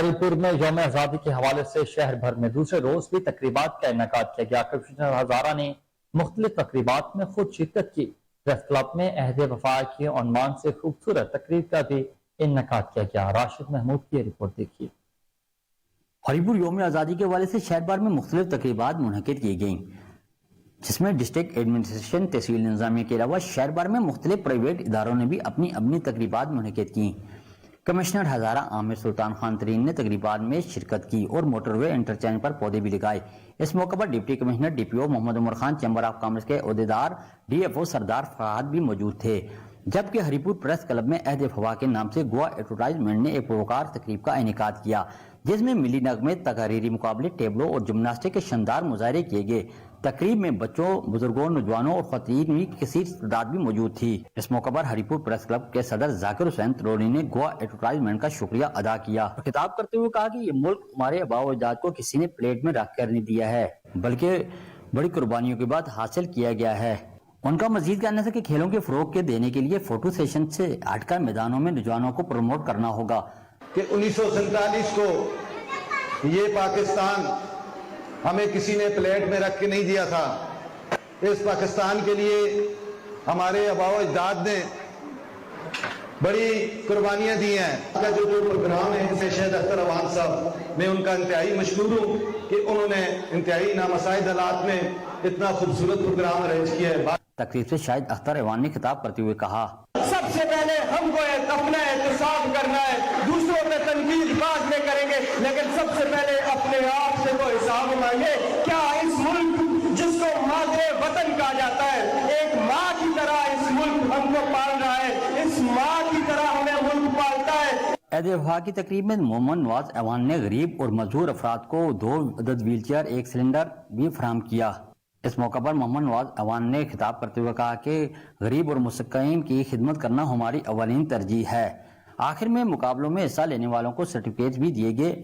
ہری پور میں یوم آزادی کے حوالے سے شہر بھر میں دوسرے روز بھی تقریبات کا انعقاد کیا گیا۔ کمشنر ہزارہ نے مختلف تقریبات میں خود شرکت کی۔ پریس کلب میں عہد وفا کے عنوان سے خوبصورت تقریب کا بھی انعقاد کیا گیا۔ راشد محمود کی رپورٹ دیکھیے۔ ہری پور یوم آزادی کے حوالے سے شہر بھر میں مختلف تقریبات منعقد کی گئیں، جس میں ڈسٹرکٹ ایڈمنسٹریشن، تحصیل انتظامیہ کے علاوہ شہر بھر میں مختلف پرائیویٹ اداروں نے بھی اپنی اپنی تقریبات منعقد کی۔ کمشنر ہزارہ عامر سلطان خان ترین نے تقریبات میں شرکت کی اور موٹر وے انٹرچینج پر پودے بھی لگائے۔ اس موقع پر deputy commissioner D P O Muhammad Umar Khan, chamber of commerce کے عہدیدار، ڈی ایف او سردار فہد بھی موجود تھے، جبکہ ہری پور پریس کلب میں عہد وفا کے نام سے گوا ایڈورٹائزمنٹ نے ایک پروکار تقریب کا انعقاد کیا، جس میں ملی نغمے، تقریری مقابلے، ٹیبلو اور جمناسٹک کے شاندار مظاہرے کیے گئے۔ تقریب میں بچوں، بزرگوں، نوجوانوں اور خواتین کی کثیر تعداد بھی موجود تھی۔ اس موقع پر ہری پور پریس کلب کے صدر ذاکر حسین ترونی نے گوا ایڈورٹائزمنٹ کا شکریہ ادا کیا۔ خطاب کرتے ہوئے کہا کہ یہ ملک ہمارے آباء و اجداد کو کسی نے پلیٹ میں رکھ کر نہیں دیا ہے، بلکہ بڑی قربانیوں کے بعد حاصل کیا گیا ہے۔ ان کا مزید کہنا تھا کہ کھیلوں کے فروغ کے دینے کے لیے فوٹو سیشن سے ہٹ کر میدانوں میں نوجوانوں کو پروموٹ کرنا ہوگا۔ کہ 1947 کو یہ پاکستان ہمیں کسی نے پلیٹ میں رکھ کے نہیں دیا تھا۔ اس پاکستان کے لیے ہمارے آباء و اجداد نے بڑی قربانیاں دی ہیں۔ جو پروگرام ہے جسے شہید اختر اوان صاحب، میں ان کا انتہائی مشکور ہوں کہ انہوں نے انتہائی نامساعد حالات میں اتنا خوبصورت پروگرام ارینج کیا ہے۔ تقریب سے شاہد اختر ایوان نے خطاب کرتے ہوئے کہا، سب سے پہلے ہم کو اپنا احتساب کرنا ہے، دوسروں پہ تنقید بعد میں کریں گے، لیکن سب سے پہلے اپنے آپ سے وہ حساب مانگے۔ کیا اس ملک جس کو مادر وطن کہا جاتا ہے، ایک ماں کی طرح اس ملک ہم کو پال رہا ہے، اس ماں کی طرح ہمیں ملک پالتا ہے۔ عہد وفا کی تقریب میں محمد نواز ایوان نے غریب اور معذور افراد کو 2 عدد ویل چیئر، 1 سلنڈر بھی فراہم کیا۔ اس موقع پر محمد نواز ایوان نے خطاب کرتے ہوئے کہا کہ غریب اور مسکین کی خدمت کرنا ہماری اولین ترجیح ہے۔ آخر میں مقابلوں میں حصہ لینے والوں کو سرٹیفکیٹ بھی دیے گئے۔